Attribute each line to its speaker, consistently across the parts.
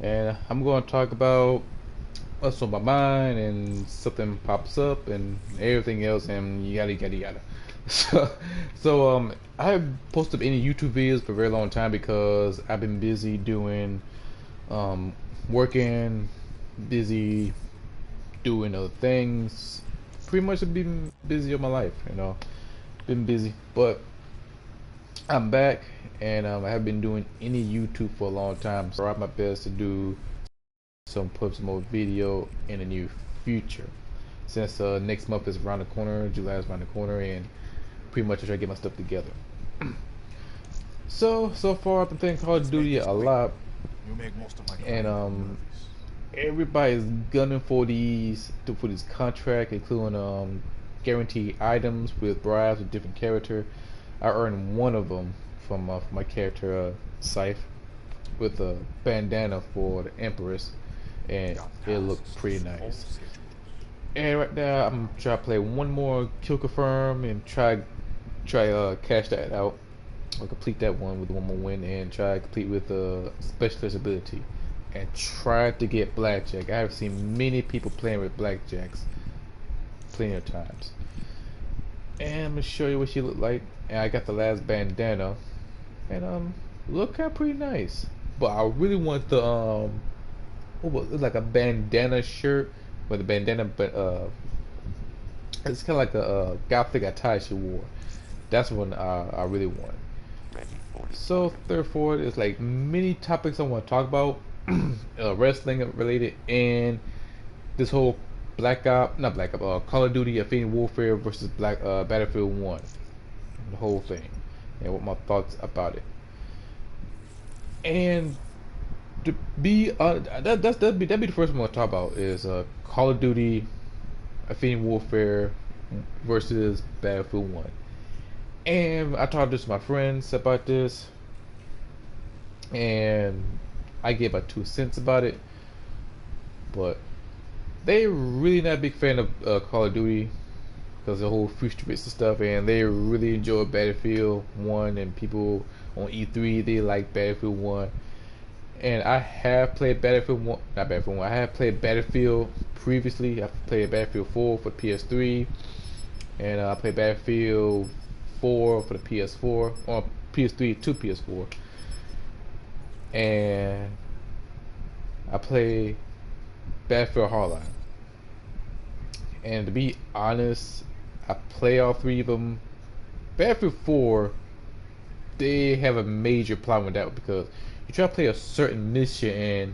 Speaker 1: and I'm going to talk about what's on my mind and something pops up and everything else and yada yada yada. So, so I haven't posted any YouTube videos for a very long time because I've been busy doing um, working, busy doing other things. Pretty much I've been busy all my life, been busy, but I'm back and I haven't been doing any YouTube for a long time. So I try my best to do put some more video in the near future. Since next month is around the corner, July is around the corner, and pretty much I try to get my stuff together. So far I've been playing Call of Duty a lot, and everybody's gunning for these contracts, including guaranteed items with bribes with different character. I earned one of them from my character Scythe with a bandana for the Empress, and it looked pretty nice. And right now I'm trying to play one more Kill Confirm and try cash that out or complete that one with one more win and try to complete with specialist ability and try to get blackjack. I have seen many people playing with blackjacks plenty of times. And I'm gonna show you what she looked like. And I got the last bandana and look kind of pretty nice. But I really want the what was it, like a bandana shirt with a bandana, but it's kind of like a gothic attire she wore. That's what I really want. So therefore, there's like many topics I want to talk about, wrestling related, and this whole Call of Duty: Infinite Warfare versus Battlefield 1, the whole thing, and what my thoughts about it. And to be that'd be the first one I'll talk about is Call of Duty Infinite Warfare versus Battlefield 1. And I talked to my friends about this, and I gave my 2 cents about it. But they really not a big fan of Call of Duty because the whole futuristic stuff, and they really enjoy Battlefield 1. And people on E3 they like Battlefield 1. And I have played Battlefield 1, not Battlefield 1. I have played Battlefield previously. I played Battlefield 4 for PS3, and I played Battlefield 4 for the PS4 or PS3 to PS4, and I played Battlefield Hardline. And to be honest, I play all three of them. Battlefield 4, they have a major problem with that because you try to play a certain mission, and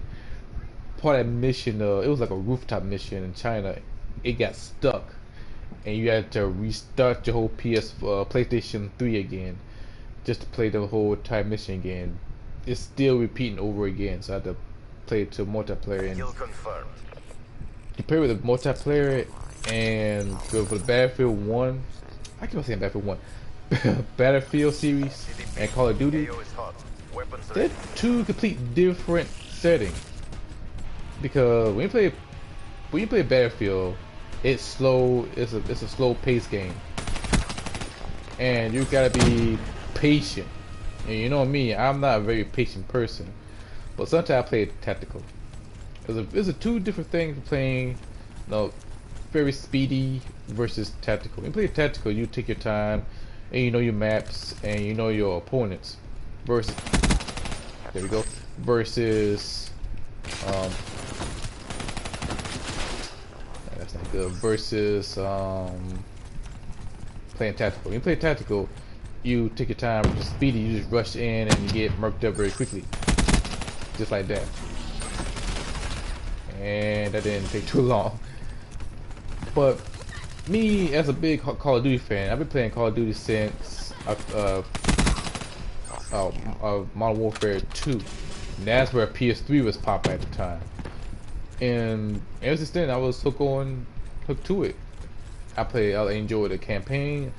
Speaker 1: part of that mission, it was like a rooftop mission in China. It got stuck, and you had to restart your whole PlayStation 3 again, just to play the whole entire mission again. It's still repeating over again, so I had to play it to multiplayer. And compare with the multiplayer and for the Battlefield 1, I keep on saying Battlefield 1, Battlefield series and Call of Duty, they're two complete different settings. Because when you play Battlefield, it's slow. It's a slow paced game, and you gotta be patient. And you know me, I'm not a very patient person, but sometimes I play tactical. There's a two different things playing, very speedy versus tactical. When you play tactical, you take your time, and you know your maps, and you know your opponents. Versus, there we go. Versus, that's not good. Versus, playing tactical. When you play tactical, you take your time, just speedy. You just rush in and you get murked up very quickly, just like that. And that didn't take too long. But me, as a big Call of Duty fan, I've been playing Call of Duty since Modern Warfare 2. And that's where PS3 was popping at the time. And ever since then, I was hooked to it. I enjoyed the campaign.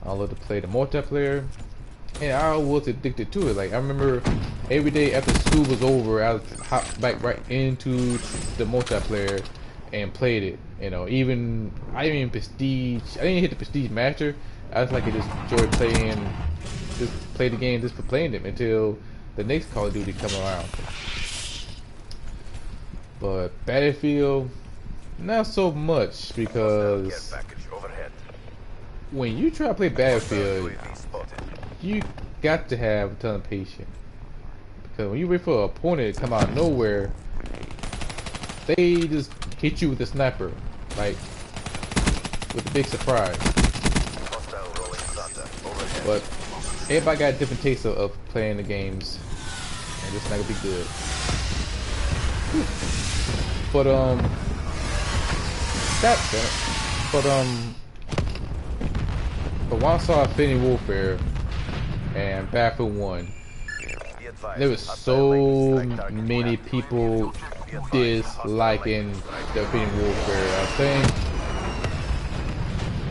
Speaker 1: I love to play the multiplayer, and I was addicted to it. Like I remember, every day after school was over, I would hop back right into the multiplayer and played it. Even I didn't even prestige. I didn't hit the prestige master. I just just enjoy playing, just play the game just for playing it until the next Call of Duty come around. But Battlefield, not so much, because when you try to play Battlefield, you got to have a ton of patience. Because when you wait for an opponent to come out of nowhere, they just hit you with a sniper, like with a big surprise. But everybody got a different taste of playing the games, and this is not gonna be good. But but when I saw Infinity Warfare and Battlefield 1, there was so many people disliking the Infinity Warfare. I think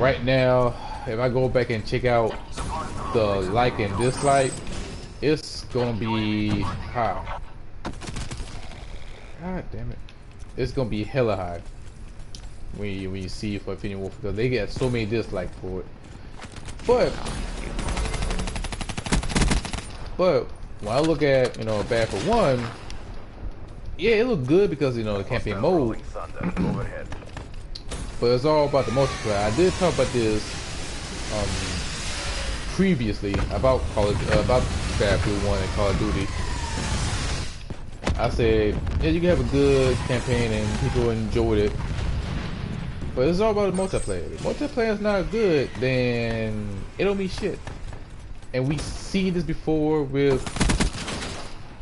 Speaker 1: right now, if I go back and check out the like and dislike, it's gonna be high. God damn it. It's gonna be hella high when you see it for Infinity Warfare, because they get so many dislikes for it. But when I look at, you know, Battlefield 1, yeah, it looked good because, you know, the campaign mode. But it's all about the multiplayer. I did talk about this previously about Battlefield 1 and Call of Duty. I said, yeah, you can have a good campaign and people enjoyed it, but it's all about the multiplayer. If the multiplayer is not good, then it don't mean shit. And we've seen this before with,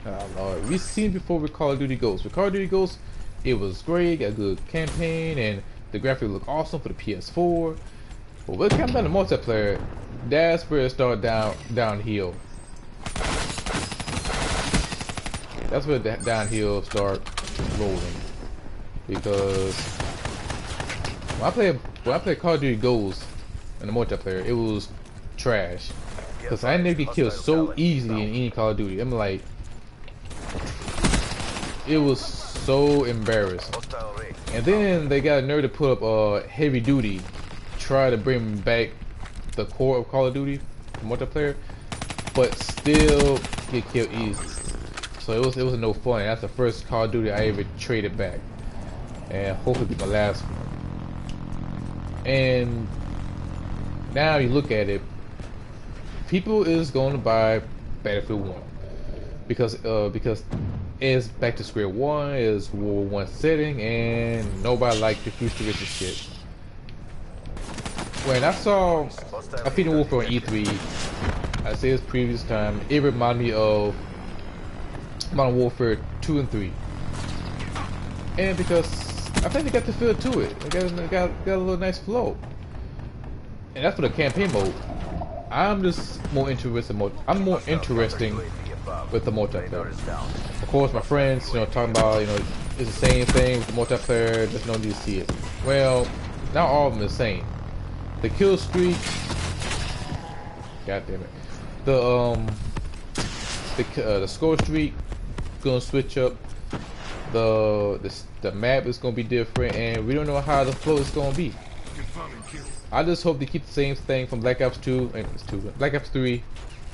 Speaker 1: oh Lord, we've seen it before with Call of Duty Ghosts. With Call of Duty Ghosts, it was great, got a good campaign, and the graphics look awesome for the PS4. But when it comes down to multiplayer, that's where it started downhill. That's where the downhill start rolling. Because when I played Call of Duty Ghosts in the multiplayer, it was trash. Because I never get killed so easily in any Call of Duty. I'm like, it was so embarrassing. And then they got a nerve to put up Heavy Duty, try to bring back the core of Call of Duty multiplayer, but still get killed easily. So it was no fun. That's the first Call of Duty I ever traded back, and hopefully be my last one. And now you look at it, people is going to buy Battlefield 1 because it's back to square one, it's World War I setting, and nobody liked the futuristic shit. When I saw Infinity Warfare on E3, I said this previous time, it reminded me of Modern Warfare 2 and 3. And because I think they got the feel to it. They got a little nice flow. And that's for the campaign mode. I'm just more interested I'm more interesting with the multiplayer. Of course my friends, you know, talking about, you know, it's the same thing with the multiplayer, there's no need to see it. Well, not all of them are the same. The kill streak, god damn it. The score streak gonna switch up. The map is gonna be different, and we don't know how the flow is gonna be. I just hope they keep the same thing from Black Ops 2 and Black Ops 3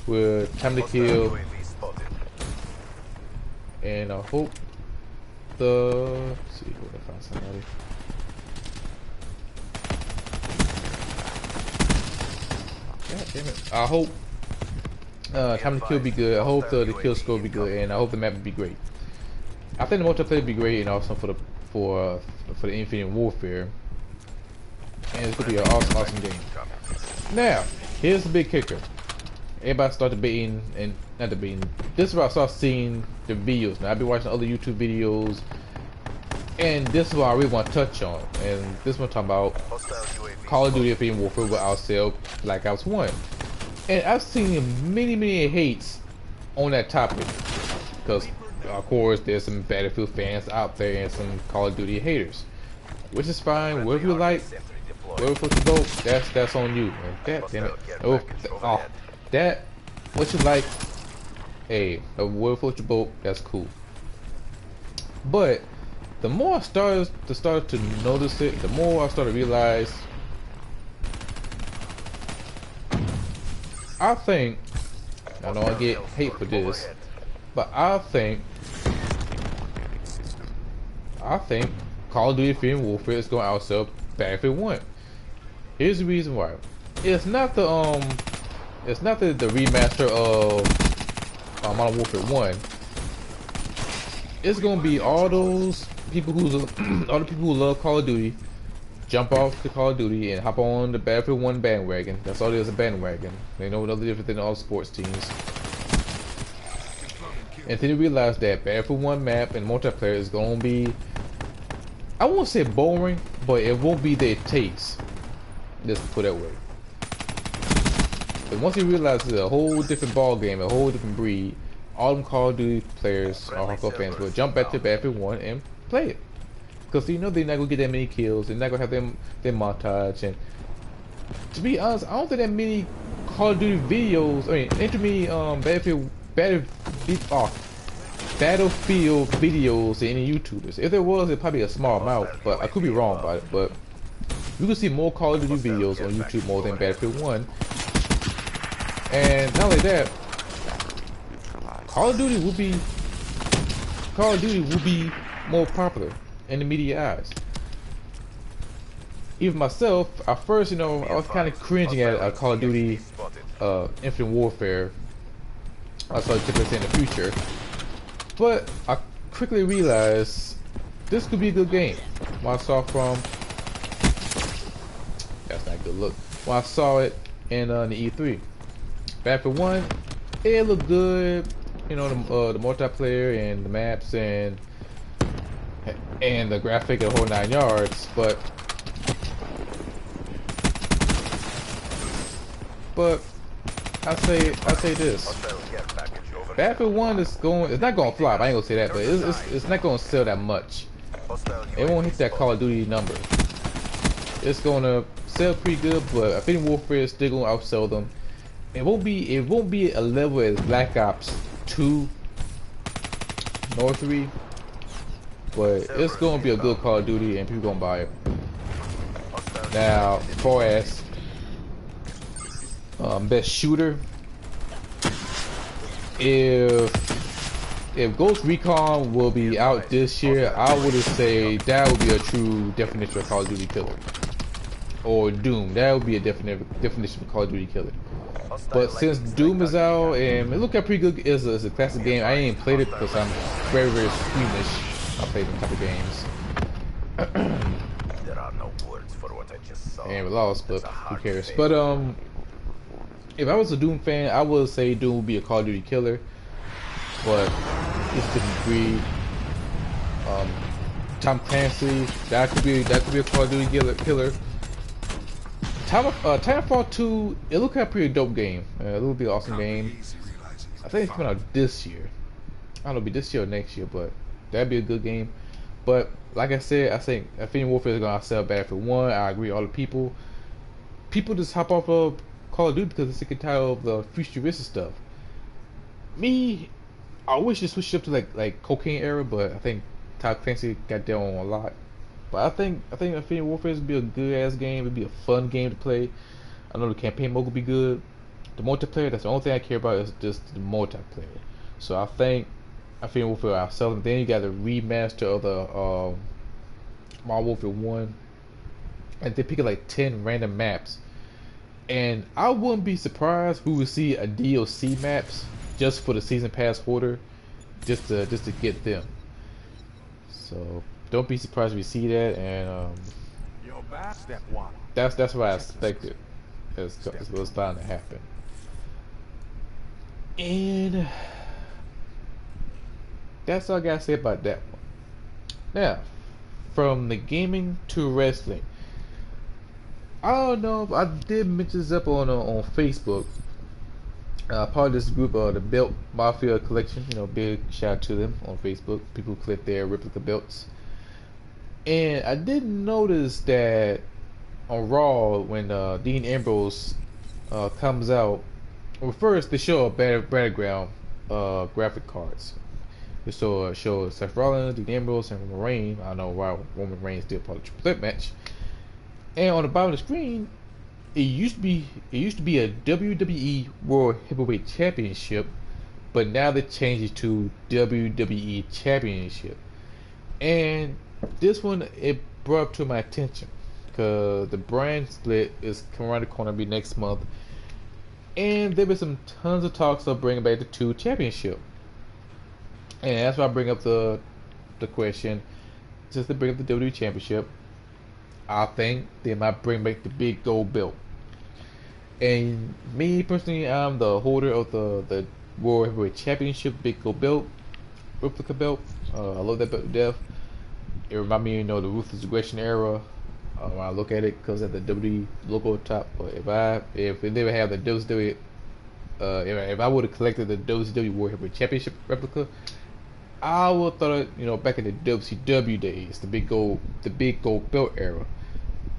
Speaker 1: with time to kill. And I hope let's see, if I find somebody. God damn it. I hope time to kill be good. I hope the kill score be good, and I hope the map will be great. I think the multiplayer will be great, and also for the Infinite Warfare. And it's gonna be an awesome game. Now, here's the big kicker. Everybody start debating, and not debating. This is where I start seeing the videos. Now I've been watching other YouTube videos, and this is what I really want to touch on. And this one talking about Call of Duty Infinite Warfare will outsell Black Ops 1. And I've seen many hates on that topic, because of course there's some Battlefield fans out there and some Call of Duty haters, which is fine. Whatever you like, whatever floats your boat, that's on you. Man. God damn it! What you like, hey, whatever floats your boat, that's cool. But the more I started to notice it, the more I started to realize. I think, I know I get hate for this, but I think I think Call of Duty Infinite Warfare is going to outsell Battlefield 1. Here's the reason why. It's not the the remaster of Modern Warfare 1. It's gonna be all those people all the people who love Call of Duty jump off the Call of Duty and hop on the Battlefield 1 bandwagon. That's all it is, a bandwagon. They know no different than all sports teams. And then you realize that Battlefield 1 map and multiplayer is gonna be, I won't say boring, but it won't be their taste. Just put it that way. But once you realize it's a whole different ball game, a whole different breed, all them Call of Duty players or hardcore fans will jump back to Battlefield 1 and play it. Because you know they're not gonna get that many kills, they're not gonna have their montage, and to be honest, I don't think that many Call of Duty videos, too many Battlefield videos to any YouTubers. If there was, it'd probably be a small amount, but I could be wrong about it. But you can see more Call of Duty videos on YouTube more than Battlefield 1. And not only that, Call of Duty will be more popular in the media eyes. Even myself, at first, I was kind of cringing at Call of Duty Infinite Warfare. I saw it typically in the future, but I quickly realized this could be a good game. When I saw that's not a good look. When I saw it in the E3, Battlefield 1, it looked good. The multiplayer and the maps and the graphic and the whole 9 yards, but I say this. Battlefield 1 it's not gonna flop, I ain't gonna say that, but it's not gonna sell that much. It won't hit that Call of Duty number. It's gonna sell pretty good, but Infinite Warfare is still gonna outsell them. It won't be a level as Black Ops 2 nor 3, but it's gonna be a good Call of Duty and people gonna buy it. Now, as far as best shooter, if Ghost Recon will be out this year, I would say that would be a true definition of Call of Duty killer. Or Doom, that would be a definition of Call of Duty killer. But since Doom is out and it looked pretty good, it's a classic game. I ain't played it because I'm very, very squeamish. I play them type of games.
Speaker 2: There are no words for what I just saw.
Speaker 1: And we lost, but who cares? But if I was a Doom fan, I would say Doom would be a Call of Duty killer. But it's different breed. Tom Clancy, that could be a Call of Duty killer. Titanfall 2, it looked like a pretty dope game. It'll be an awesome game. I think it's coming out this year. I don't know, it'll be this year or next year, but that'd be a good game. But like I said, I think Infinite Warfare is gonna sell Battlefield 1. I agree with all the people. People just hop off of Call of Duty because they're sick and tired of the futuristic stuff. Me, I wish they switched up to like cocaine era, but I think Tom Clancy got down on a lot. But I think Infinite Warfare would be a good ass game. It'd be a fun game to play. I know the campaign mode would be good. The multiplayer, that's the only thing I care about, is just the multiplayer. So I think Infinite Warfare I'll sell them. Then you got the remaster of the Modern Warfare 1, and they pick like 10 random maps. And I wouldn't be surprised we would see a DLC maps just for the season pass holder, just to get them. So don't be surprised if we see that, and that's what I expected. It's bound to happen. And that's all I gotta say about that one. Now, from the gaming to wrestling, I don't know if I did mention this up on Facebook. Part of this group, the Belt Mafia Collection. Big shout out to them on Facebook. People who collect their replica belts. And I did notice that on Raw, when Dean Ambrose comes out, well, first they show a battleground graphic cards. They show Seth Rollins, Dean Ambrose, and Roman Reigns. I don't know why Roman Reigns did part of the triple threat match. And on the bottom of the screen, it used to be a WWE World Heavyweight Championship, but now they changed it to WWE Championship. And this one, it brought up to my attention because the brand split is coming around the corner, be next month, and there been some tons of talks of bringing back the 2 championship, and that's why I bring up the question. Just to bring up the WWE championship, I think they might bring back the big gold belt. And me personally, I'm the holder of the World Heavyweight Championship big gold belt, replica belt. I love that belt to death. It reminds me, the Ruthless Aggression era. When I look at it, because at the WWE logo top. But if they never have the WCW, if I would have collected the WCW World Heavyweight Championship replica, I would have thought it, back in the WCW days, the big gold belt era.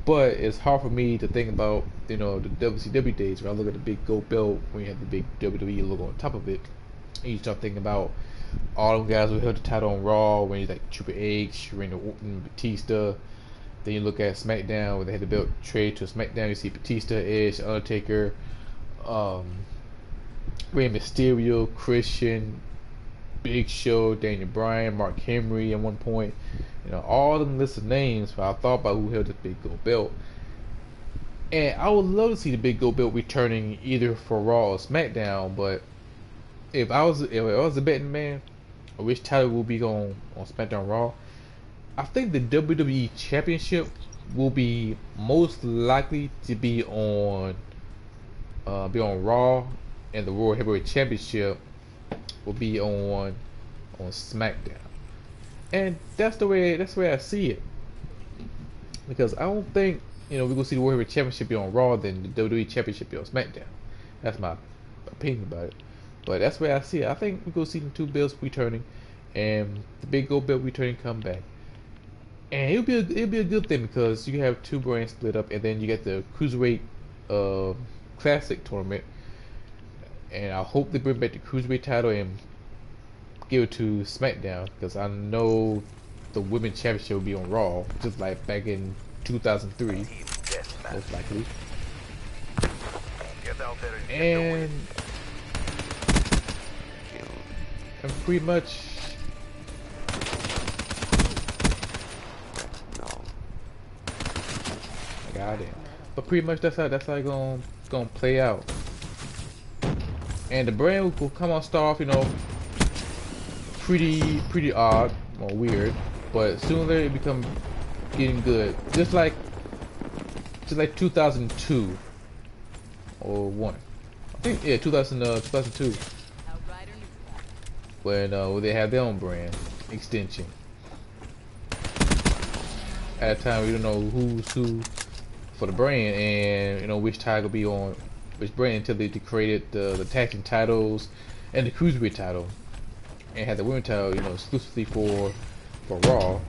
Speaker 1: But it's hard for me to think about, the WCW days when I look at the big gold belt when you have the big WWE logo on top of it. And you start thinking about all them guys who held the title on Raw, when you like Triple H, Randy Orton, Batista. Then you look at SmackDown where they had the belt trade to SmackDown. You see Batista, Edge, Undertaker, Rey Mysterio, Christian, Big Show, Daniel Bryan, Mark Henry at one point. All them lists of names. But I thought about who held the big gold belt, and I would love to see the big gold belt returning either for Raw or SmackDown. But if I was a betting man, which title will be on SmackDown, Raw, I think the WWE Championship will be most likely to be on Raw, and the World Heavyweight Championship will be on SmackDown. And that's the way I see it. Because I don't think we're gonna see the World Heavyweight Championship be on Raw, then the WWE Championship be on SmackDown. That's my opinion about it. But that's the way I see it. I think we're gonna see the 2 belts returning, and the big gold belt returning come back. And it'll be a good thing because you have 2 brands split up, and then you get the Cruiserweight Classic tournament. And I hope they bring back the Cruiserweight title and give it to SmackDown, because I know the Women's Championship will be on Raw, just like back in 2003, most likely. And pretty much. Got it. But pretty much that's how it's gonna play out. And the brand will come on start off, pretty odd or weird, but sooner it become getting good. Just like 2002 or 1. I think 2002. When they had their own brand extension. At the time we don't know who's who for the brand, and which title will be on which brand until they created the tag team titles and the Cruiserweight title, and had the women's title exclusively for Raw.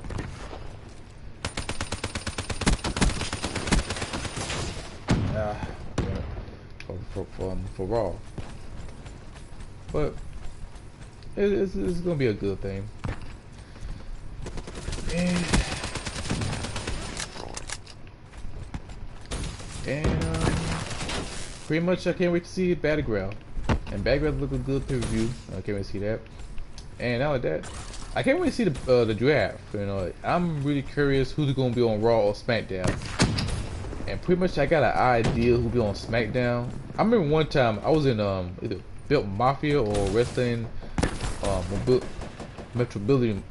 Speaker 1: For Raw, but it's gonna be a good thing. And pretty much I can't wait to see Battleground. And Battleground looking good to review. I can't wait to see that. And not like that, I can't wait to see the draft. I'm really curious who's gonna be on Raw or SmackDown. And pretty much I got an idea who'll be on SmackDown. I remember one time I was in either Built Mafia or Wrestling Metrobility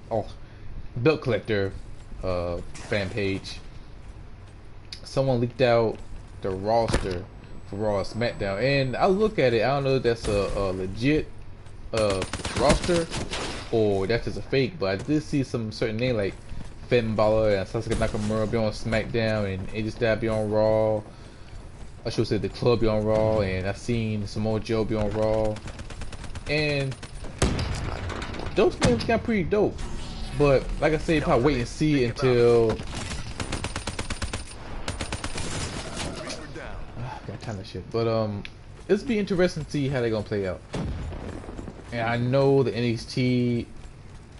Speaker 1: Belt Collector fan page. Someone leaked out the roster for Raw and SmackDown, and I look at it, I don't know if that's a legit roster or that's just a fake, but I did see some certain name like Finn Balor and Sasuke Nakamura be on SmackDown, and AJ Styles be on Raw. I should say the Club be on Raw, and I've seen Samoa Joe be on Raw, and those names got pretty dope. But like I say, probably wait and see until got time of shit. But it's be interesting to see how they're gonna play out. And I know the NXT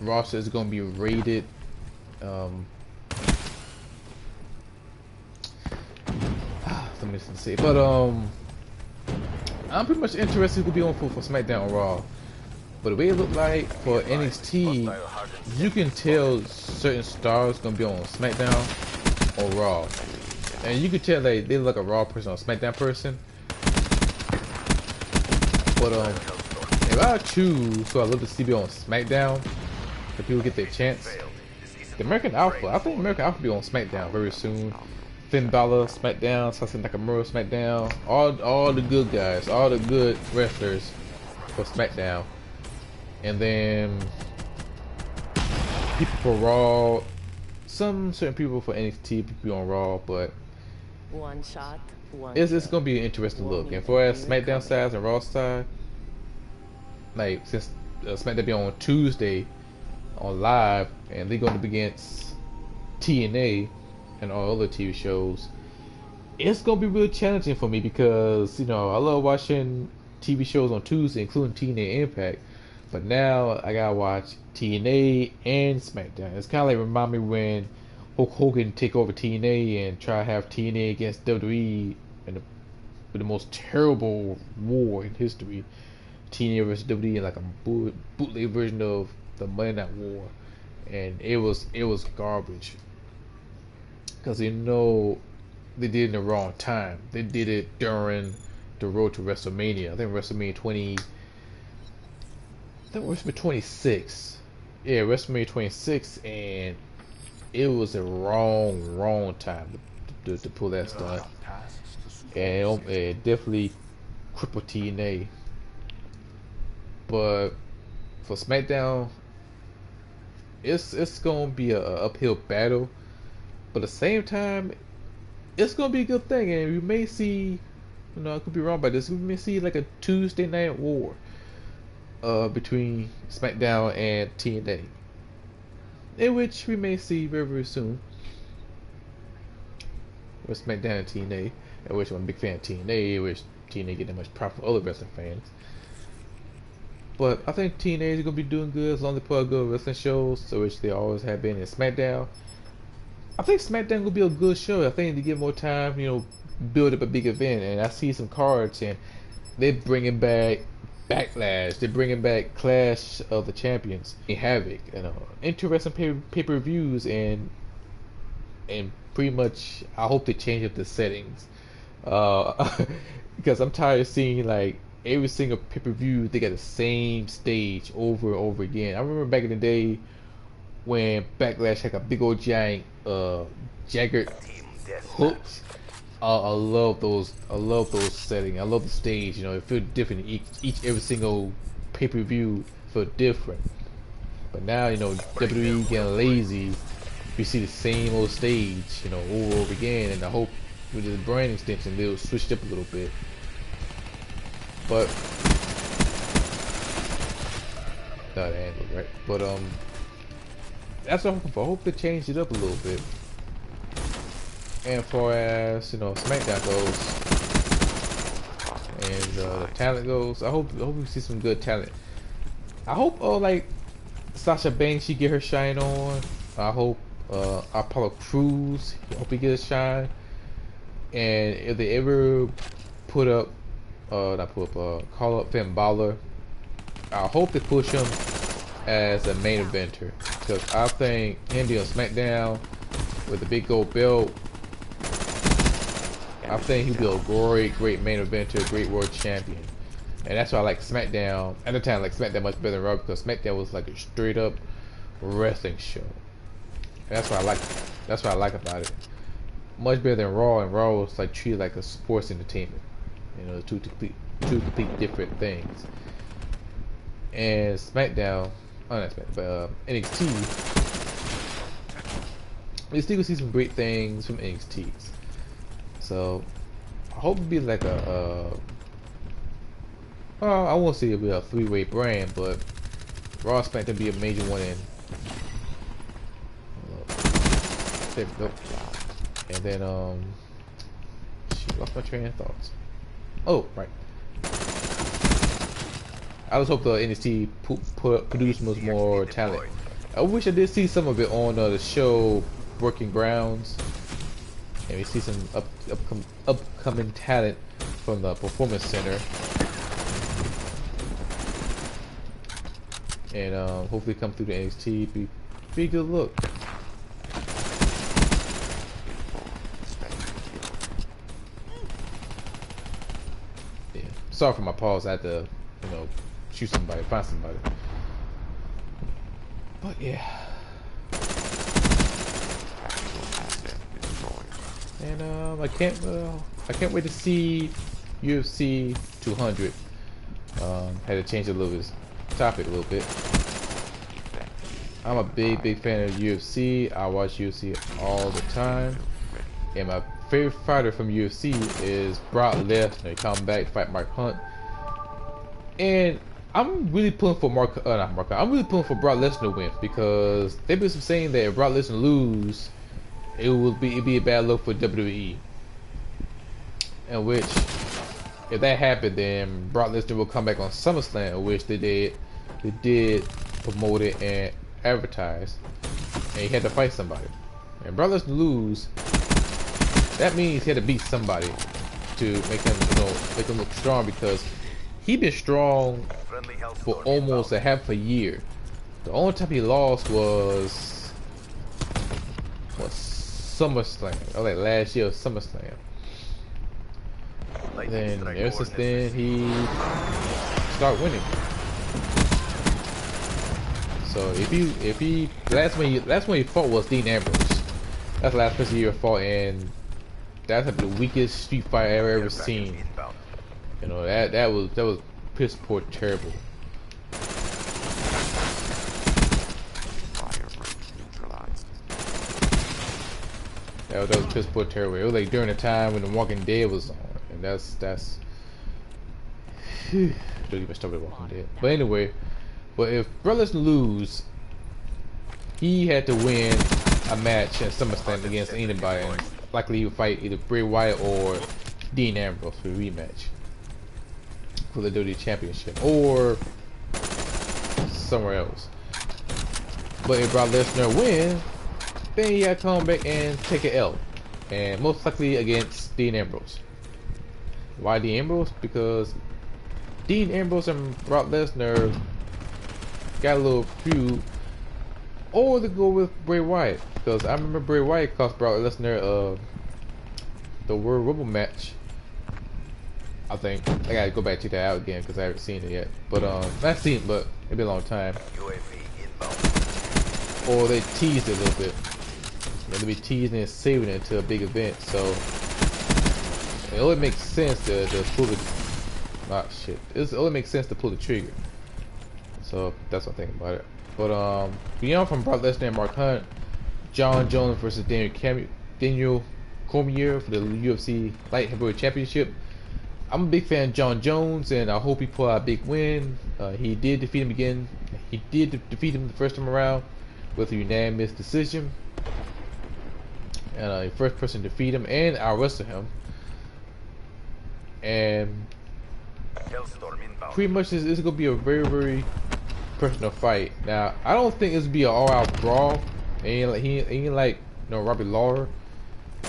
Speaker 1: roster is gonna be rated. Let me see. But I'm pretty much interested who will be on for SmackDown or Raw. But the way it looked like for NXT, you can tell certain stars gonna be on SmackDown or Raw, and you can tell they look like a Raw person or a SmackDown person. But if I choose, so I love to see me on SmackDown, if people get their chance. The American Alpha, I think American Alpha will be on SmackDown very soon. Finn Balor SmackDown, Sasuke Nakamura SmackDown, all the good guys, all the good wrestlers for SmackDown, and then people for Raw, some certain people for NXT be on Raw, but
Speaker 3: one shot,
Speaker 1: it's gonna be an interesting look. And for as SmackDown side and Raw side, like since SmackDown be on Tuesday on live, and they're going to be against TNA and all other TV shows, it's gonna be real challenging for me because I love watching TV shows on Tuesday, including TNA Impact, but now I gotta watch TNA and SmackDown. It's kind of like remind me when Hulk Hogan take over TNA and try to have TNA against WWE in the most terrible war in history, TNA versus WWE, in like a bootleg version of the Monday Night War, and it was garbage. Because they did it in the wrong time. They did it during the road to WrestleMania. I think WrestleMania 26. Yeah, WrestleMania 26, and it was the wrong time to pull that stunt. And it definitely crippled TNA. But for SmackDown, it's gonna be a uphill battle. But at the same time, it's gonna be a good thing, and we may see, I could be wrong by this, we may see like a Tuesday night war between SmackDown and TNA, in which we may see very, very soon. With SmackDown and TNA, in which I'm a big fan of TNA, which TNA get that much profit for other wrestling fans. But I think TNA is gonna be doing good as long as they put out good wrestling shows, so which they always have been in SmackDown. I think SmackDown will be a good show. I think they get more time, build up a big event. And I see some cards, and they're bringing back Backlash. They're bringing back Clash of the Champions, and Havoc. Interesting pay-per-views, and pretty much I hope they change up the settings, because I'm tired of seeing like every single pay-per-view they got the same stage over and over again. I remember back in the day when Backlash had a big old giant jagged hooks. I love those settings. I love the stage. It feels different. Every single pay-per-view feel different. But now WWE getting lazy. We see the same old stage over and over again. And I hope with the brand extension they'll switch it up a little bit. But not handled right. But that's what I'm hoping for. I hope they changed it up a little bit. And as far as SmackDown goes, and the talent goes, I hope we see some good talent. I hope like Sasha Banks, she get her shine on. I hope Apollo Crews, I hope he gets a shine. And if they ever call up Finn Balor, I hope they push him as a main eventer, because I think him being on SmackDown with the big gold belt, I think he'd be a great main eventer, great world champion. And that's why I like SmackDown. At the time, I like SmackDown much better than Raw, because SmackDown was like a straight up wrestling show. And that's what I like about it. Much better than Raw, and Raw was like treated like a sports entertainment. Two complete different things. And SmackDown, not SmackDown, but NXT, we still gonna see some great things from NXT. So I hope it'll be like I won't say it'll be a three-way brand, but Raw SmackDown be a major one. In there we go. And then shoot, lost my train of thoughts. Oh, right. I just hope the NXT produce much more talent. I wish I did see some of it on the show Working Grounds, and we see some upcoming talent from the Performance Center. and hopefully come through the NXT. Be a good look. Yeah. Sorry for my pause. I had to, you know, shoot somebody, find somebody. But yeah. And I can't wait to see UFC 200. Had to change a little bit topic a little bit. I'm a big fan of UFC. I watch UFC all the time, and my favorite fighter from UFC is Brock Lesnar. He come back to fight Mark Hunt, and I'm really pulling for I'm really pulling for Brock Lesnar to win, because they've been saying that if Brock Lesnar lose, it'd be a bad look for WWE. In which, if that happened, then Brock Lesnar will come back on SummerSlam, which they did promote it and advertise, and he had to fight somebody. And Brock Lesnar lose, that means he had to beat somebody to make him, make him look strong, because he been strong for almost a half a year. The only time he lost was SummerSlam, or like last year SummerSlam. Then ever since then he started winning. So if he last one he fought was Dean Ambrose. That's the last person he ever fought, and that's like the weakest street fight I've ever seen. You know, that was piss poor terrible. That was piss poor terrible. It was like during the time when The Walking Dead was on, and that's don't even start with Walking Dead. But anyway, if Brock Lesnar lose, he had to win a match at SummerSlam against anybody, and likely he would fight either Bray Wyatt or Dean Ambrose for a rematch for the WWE Championship, or somewhere else. But if Brock Lesnar wins, then he had to come back and take an L, and most likely against Dean Ambrose. Why Dean Ambrose? Because Dean Ambrose and Brock Lesnar got a little feud, or to go with Bray Wyatt, because I remember Bray Wyatt cost Brock Lesnar the World Rumble match. I think I gotta go back to that out again because I haven't seen it yet. But not seen it, but it's been a long time. Or they teased it a little bit. They'll be teasing and saving it to a big event, so it only makes sense to pull the it only makes sense to pull the trigger. So that's what I think about it. But beyond from Brock Lesnar and Mark Hunt, John Jones versus Daniel Cormier for the UFC Light Heavyweight Championship. I'm a big fan of John Jones, and I hope he pull out a big win. He did defeat him again. He did defeat him the first time around with a unanimous decision. And first person to defeat him, and I'll wrestle him. And pretty much this is going to be a very personal fight. Now, I don't think it's going to be an all-out brawl. He ain't like Robbie Lawler.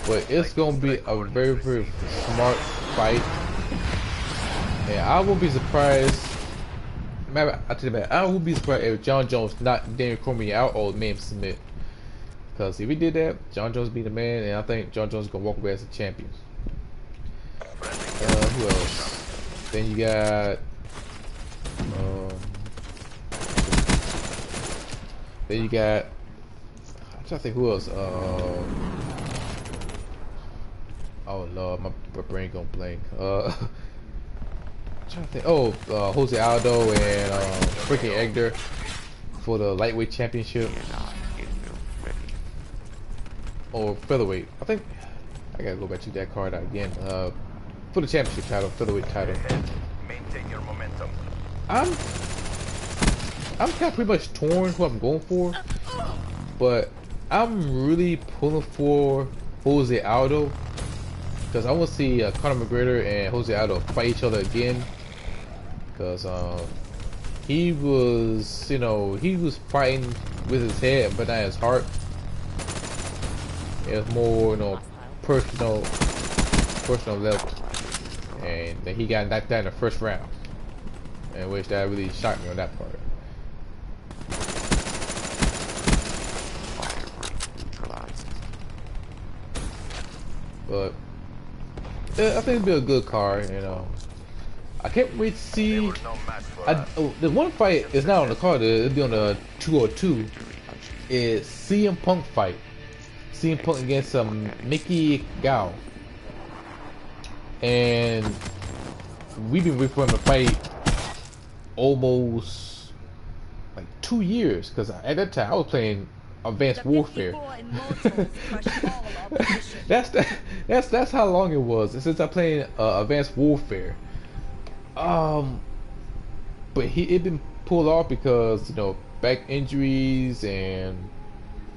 Speaker 1: But it's going to be a very smart fight. And I won't be surprised. I tell you that, I won't be surprised if John Jones knocked Daniel Cormier out or made him submit. Because if he did that, John Jones be the man, and I think John Jones is gonna walk away as a champion. Who else? Then you got I'm trying to think who else. Oh Lord, my brain gonna blank. I'm trying to think. Jose Aldo and freaking Edgar for the lightweight championship. Or featherweight. I think I gotta go back to that card out again. For the championship title, featherweight title.
Speaker 2: Maintain your momentum.
Speaker 1: I'm kind of pretty much torn who I'm going for, but I'm really pulling for Jose Aldo, because I want to see Conor McGregor and Jose Aldo fight each other again. Because he was, he was fighting with his head but not his heart. It was more, personal level, and then he got knocked out in the first round, in which that really shocked me on that part. But I think it'll be a good card. You know, I can't wait to
Speaker 2: They
Speaker 1: see.
Speaker 2: were no match for us.
Speaker 1: The one fight is not on the card. It'll be on the 202. Is CM Punk fight. CM Punk against Mickey Gao. And we've been waiting for him to fight almost like 2 years, because at that time I was playing Advanced Warfare. that's how long it was since I played Advanced Warfare. But it been pulled off because, you know, back injuries and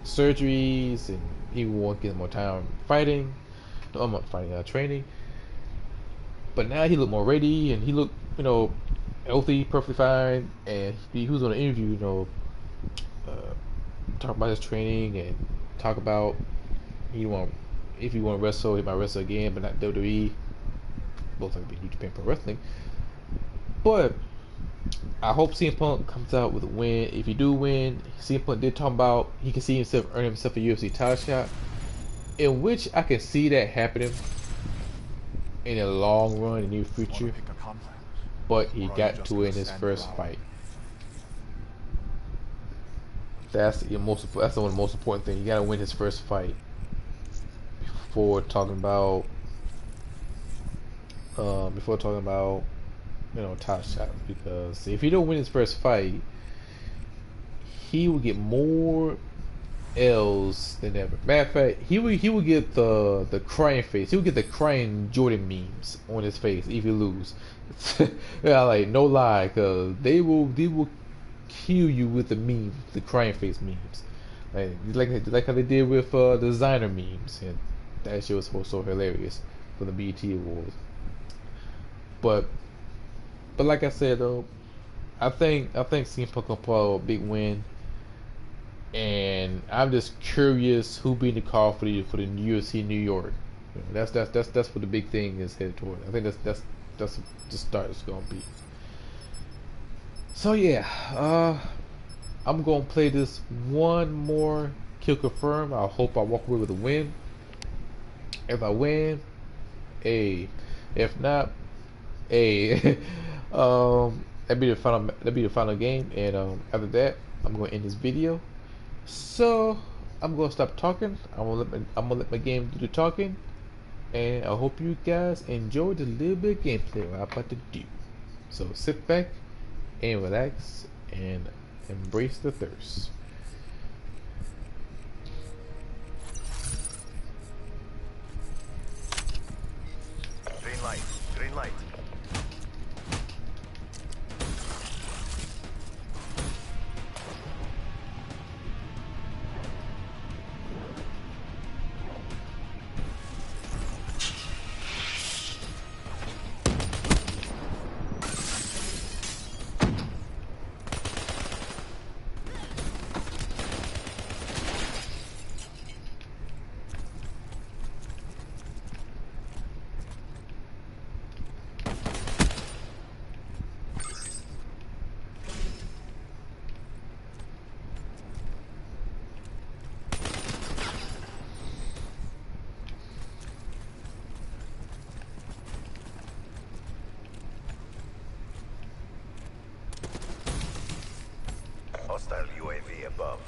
Speaker 1: surgeries, and he won't get more time fighting. No, I'm not fighting, training. But now he looked more ready, and he looked, you know, healthy, perfectly fine. And he was on an interview, you know, talk about his training and talk about if you want to wrestle, he might wrestle again, but not WWE. Both like New Japan Pro Wrestling. But I hope CM Punk comes out with a win. If he do win, CM Punk did talk about he can see himself earning himself a UFC title shot, in which I can see that happening in a long run in the near future. But he got to win his first fight. That's one of the most important things. You gotta win his first fight before talking about you know, title shots. Because if he don't win his first fight, he will get more L's than ever. Matter of fact, he will get the crying face. He will get the crying Jordan memes on his face if he lose. Yeah, like no lie, cause they will kill you with the memes, the crying face memes, like how they did with the designer memes, and that shit was so hilarious for the BET Awards. But like I said though, I think CM Punk will pull a big win, and I'm just curious who be in the call for the UFC New York. You know, that's what the big thing is headed toward. I think that's the start it's gonna be. So yeah, I'm gonna play this one more Kill Confirm. I hope I walk away with a win. If I win, A. If not, A. That'd be the final game, and after that, I'm gonna end this video. So I'm gonna stop talking. I'm gonna let my game do the talking, and I hope you guys enjoy the little bit of gameplay I'm about to do. So sit back and relax and embrace the thirst.
Speaker 2: Green light. Green light. Hostile UAV above.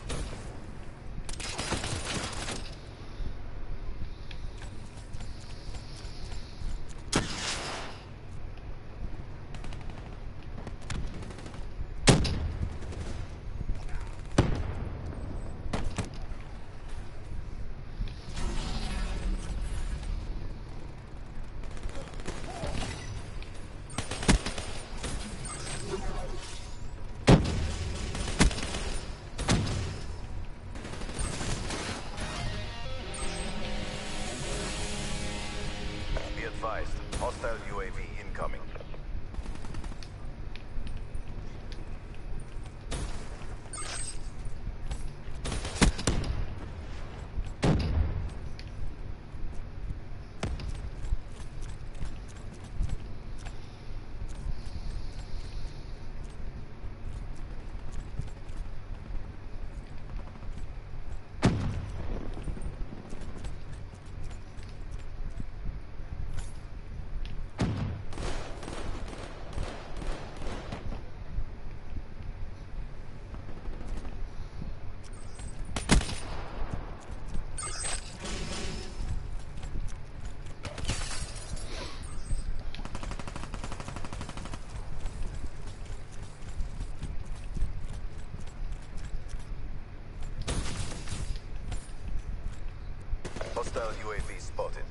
Speaker 2: Be advised, hostile UAV incoming. Hostile UAV spotted.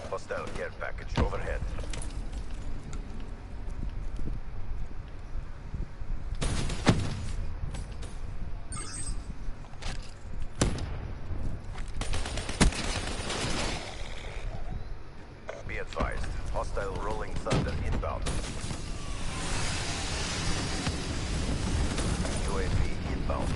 Speaker 2: Hostile care package overhead. Be advised, hostile rolling thunder inbound. UAV inbound.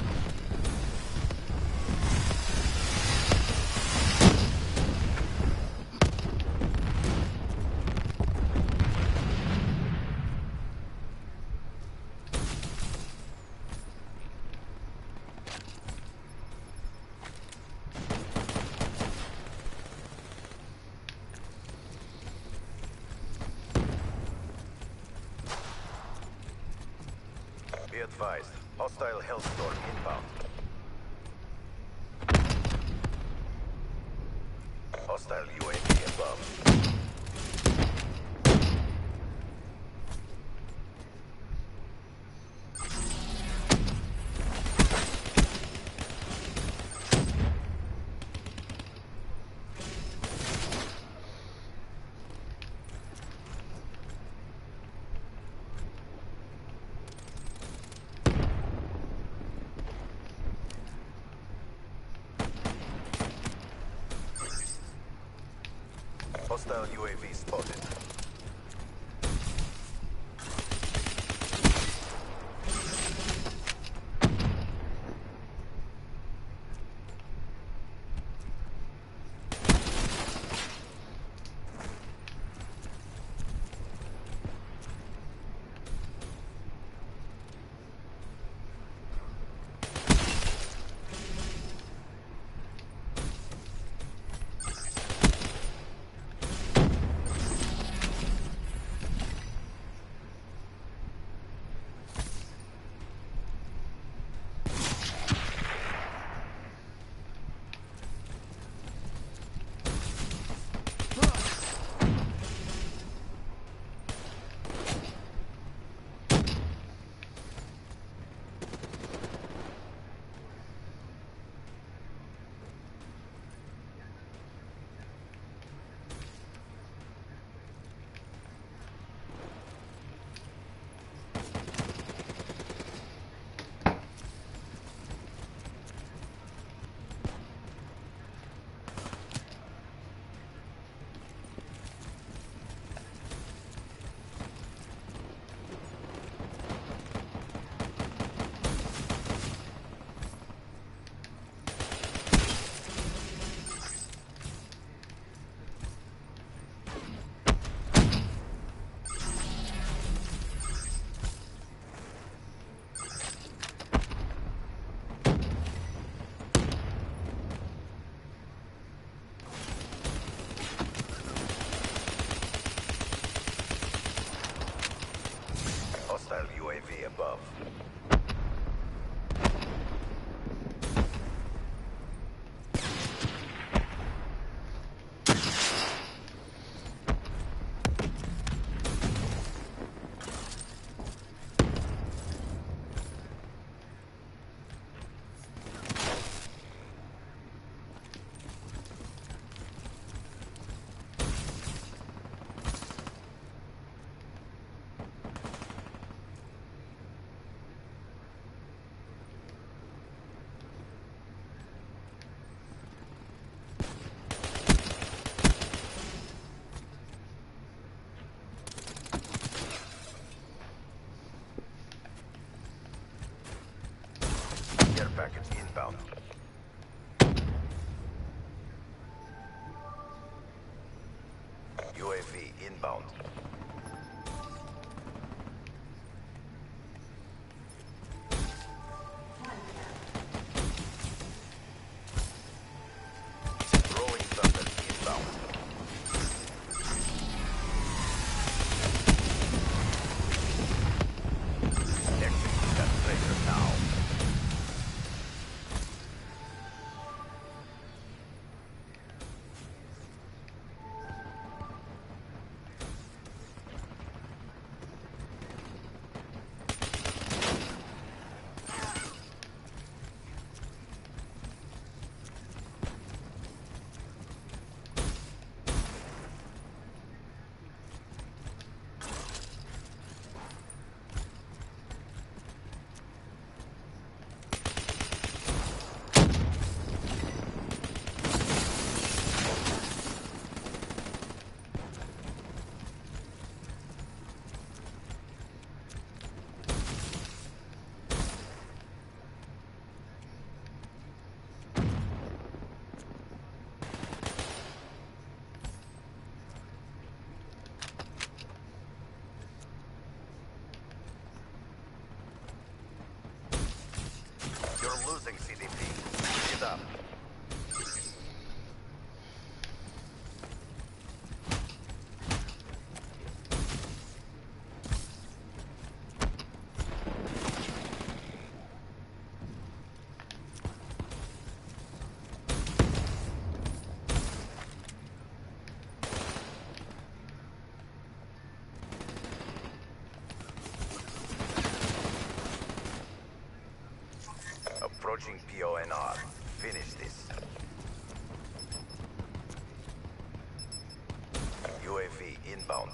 Speaker 2: Be advised, hostile Hellstorm inbound. Hostile UAV above. Hostile UAV spotted. package inbound. UAV inbound. Rolling thunder inbound. Execute that traitor now. You're losing CDP. Keep it up. Approaching PONR. Finish this. UAV inbound.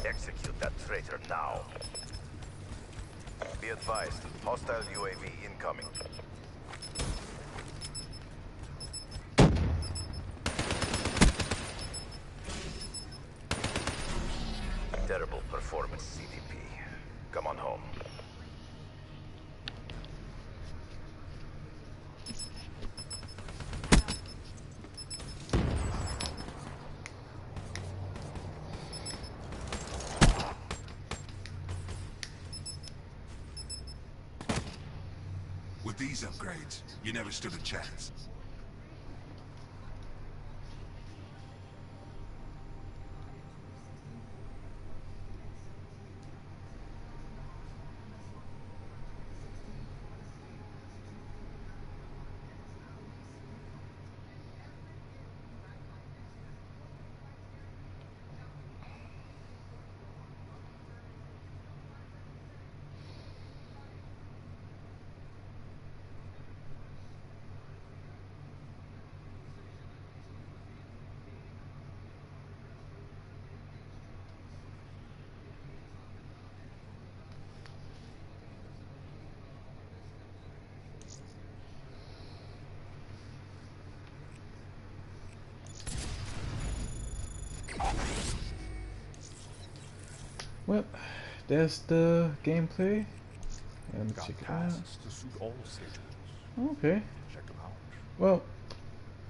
Speaker 2: Execute that traitor now. Be advised, hostile UAV incoming. Terrible performance, CDP. Come on home.
Speaker 4: With these upgrades, you never stood a chance.
Speaker 1: Well, that's the gameplay. Let me
Speaker 5: Got
Speaker 1: check it out.
Speaker 5: tasks to suit all schedules.
Speaker 1: Okay.
Speaker 5: Check them out.
Speaker 1: Well,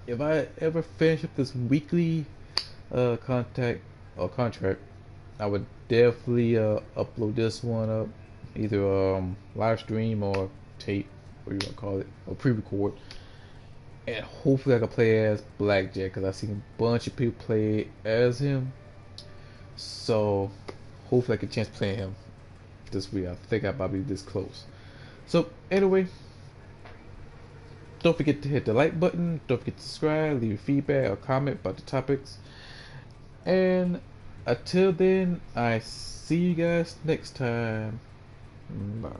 Speaker 1: if I ever finish up this weekly contact or contract, I would definitely upload this one up, either live stream or tape, what you want to call it, or pre-record, and hopefully I can play as Blackjack because I've seen a bunch of people play as him. So hopefully I get a chance playing him this week. I think I might be this close. So anyway, don't forget to hit the like button. Don't forget to subscribe, leave feedback or comment about the topics. And until then, I see you guys next time. Bye.